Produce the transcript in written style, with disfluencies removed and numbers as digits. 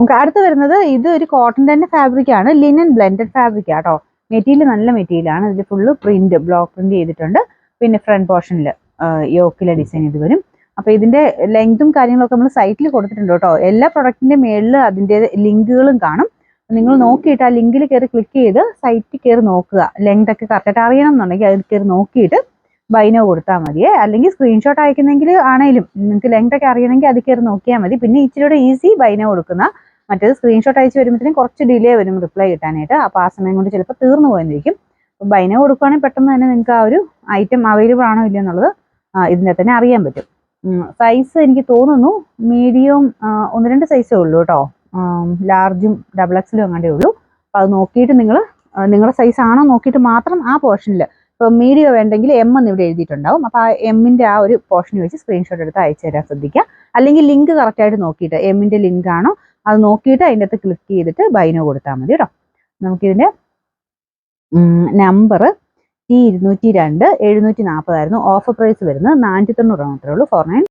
നമുക്ക് അടുത്ത് വരുന്നത് ഇത് ഒരു കോട്ടൺ തന്നെ ഫാബ്രിക് ആണ്, ലിനൻ ബ്ലെൻഡഡ് ഫാബ്രിക് ആട്ടോ. മെറ്റീരിയൽ നല്ല മെറ്റീരിയലാണ്. ഇതിൽ ഫുള്ള് പ്രിന്റ്, ബ്ലോക്ക് പ്രിന്റ് ചെയ്തിട്ടുണ്ട്. പിന്നെ ഫ്രണ്ട് പോർഷനിൽ യോക്കിലെ ഡിസൈൻ ഇത് വരും. അപ്പൊ ഇതിന്റെ ലെങ്തും കാര്യങ്ങളൊക്കെ നമ്മൾ സൈറ്റിൽ കൊടുത്തിട്ടുണ്ട് കേട്ടോ. എല്ലാ പ്രൊഡക്റ്റിന്റെ മേളിൽ അതിന്റെ ലിങ്കുകളും കാണും. നിങ്ങൾ നോക്കിയിട്ട് ആ ലിങ്കിൽ കയറി ക്ലിക്ക് ചെയ്ത് സൈറ്റിൽ കയറി നോക്കുക. ലെങ്ത് ഒക്കെ കറക്റ്റായിട്ട് അറിയണം എന്നുണ്ടെങ്കിൽ അതിൽ കയറി നോക്കിയിട്ട് ബൈനോ കൊടുത്താൽ മതിയേ. അല്ലെങ്കിൽ സ്ക്രീൻഷോട്ട് അയക്കുന്നെങ്കിൽ ആണെങ്കിലും നിങ്ങൾക്ക് ലെങ്ത് ഒക്കെ അറിയണമെങ്കിൽ അത് കയറി നോക്കിയാൽ മതി. പിന്നെ ഇച്ചിരിയുടെ ഈസി ബൈനോ കൊടുക്കുന്ന. മറ്റേത് സ്ക്രീൻഷോട്ട് അയച്ച് വരുമ്പോഴത്തേക്കും കുറച്ച് ഡിലേ വരും റിപ്ലൈ കിട്ടാനായിട്ട്. അപ്പോൾ ആ സമയം കൊണ്ട് ചിലപ്പോൾ തീർന്നു പോയിരിക്കും. അപ്പോൾ ബൈനോ കൊടുക്കുകയാണെങ്കിൽ പെട്ടെന്ന് തന്നെ നിങ്ങൾക്ക് ആ ഒരു ഐറ്റം അവൈലബിൾ ആണോ ഇല്ലയോ എന്നുള്ളത് ഇതിൻ്റെ തന്നെ അറിയാൻ പറ്റും. സൈസ് എനിക്ക് തോന്നുന്നു മീഡിയം 1-2 സൈസേ ഉള്ളൂ കേട്ടോ. ലാർജും ഡബിൾ എക്സലും അങ്ങാണ്ടേ ഉള്ളൂ. അപ്പോൾ അത് നോക്കിയിട്ട് നിങ്ങൾ നിങ്ങളുടെ സൈസ് ആണോ നോക്കിയിട്ട് മാത്രം ആ പോർഷനിൽ, ഇപ്പോൾ മീഡിയം വേണ്ടെങ്കിൽ എം എന്ന് ഇവിടെ എഴുതിയിട്ടുണ്ടാവും. അപ്പോൾ ആ എമ്മിൻ്റെ ആ ഒരു പോർഷനിൽ വെച്ച് സ്ക്രീൻഷോട്ട് എടുത്ത് അയച്ചു തരാൻ ശ്രദ്ധിക്കുക. അല്ലെങ്കിൽ ലിങ്ക് കറക്റ്റായിട്ട് നോക്കിയിട്ട് എമ്മിൻ്റെ ലിങ്ക് ആണോ അത് നോക്കിയിട്ട് അതിൻ്റെ അകത്ത് ക്ലിക്ക് ചെയ്തിട്ട് ബൈനോ കൊടുത്താൽ മതി കേട്ടോ. നമുക്കിതിൻ്റെ നമ്പർ T202 740 ആയിരുന്നു. ഓഫർ പ്രൈസ് വരുന്നത് 490 മാത്രമേ ഉള്ളൂ. 49